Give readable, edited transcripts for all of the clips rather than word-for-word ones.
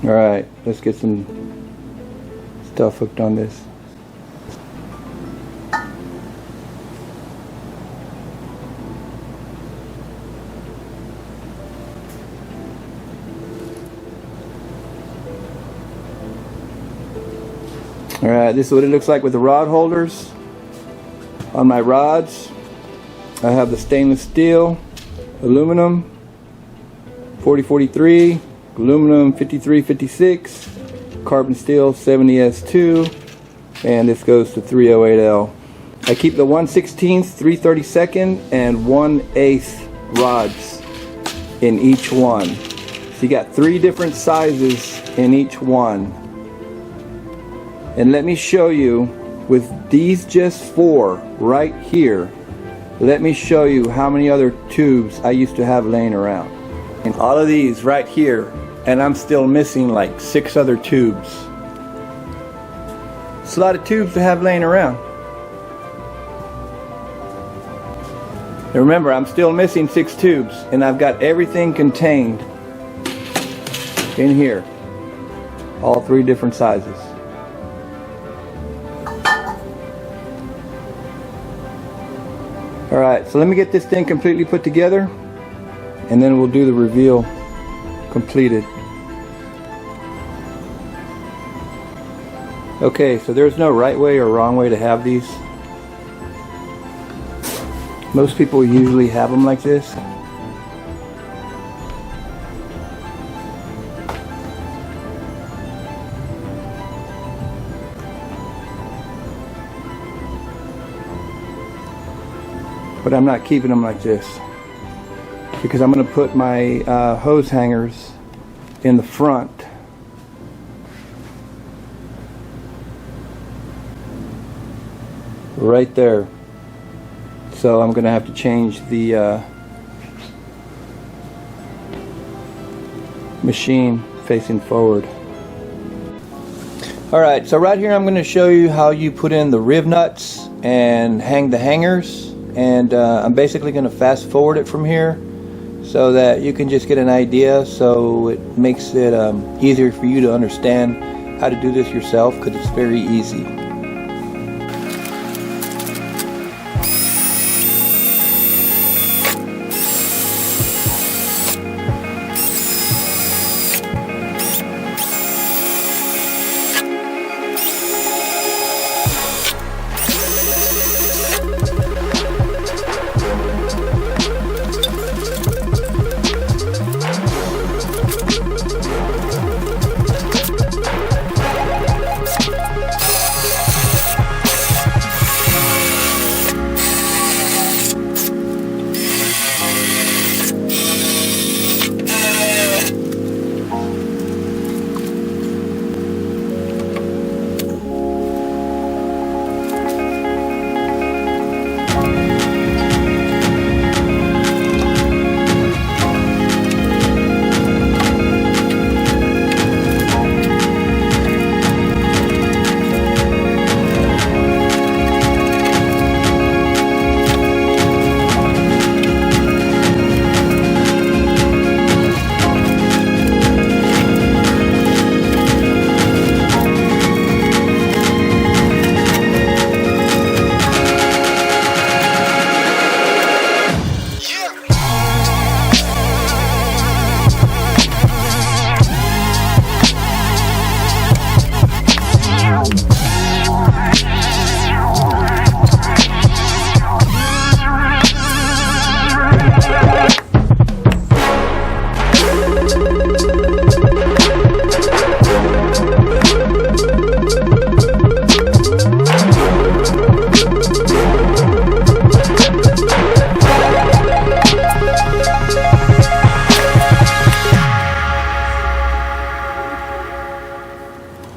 Alright, let's get some stuff hooked on this. Alright, this is what it looks like with the rod holders. On my rods, I have the stainless steel, aluminum 4043, aluminum 5356, carbon steel 70S2, and this goes to 308L. I keep the 1/16, 3/32, and 1/8 rods in each one. So you got 3 different sizes in each one. And let me show you, with these just 4 right here, let me show you how many other tubes I used to have laying around. And all of these right here, and I'm still missing like 6 other tubes. It's a lot of tubes to have laying around. And remember, I'm still missing 6 tubes, and I've got everything contained in here. All 3 different sizes. Alright, so let me get this thing completely put together, and then we'll do the reveal completed. Okay, so there's no right way or wrong way to have these. Most people usually have them like this. But I'm not keeping them like this, because I'm going to put my hose hangers in the front. Right there. So I'm going to have to change the machine facing forward. Alright, so right here I'm going to show you how you put in the rib nuts and hang the hangers. And I'm basically going to fast forward it from here so that you can just get an idea, so it makes it easier for you to understand how to do this yourself, because it's very easy.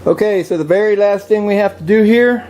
Okay, so the very last thing we have to do here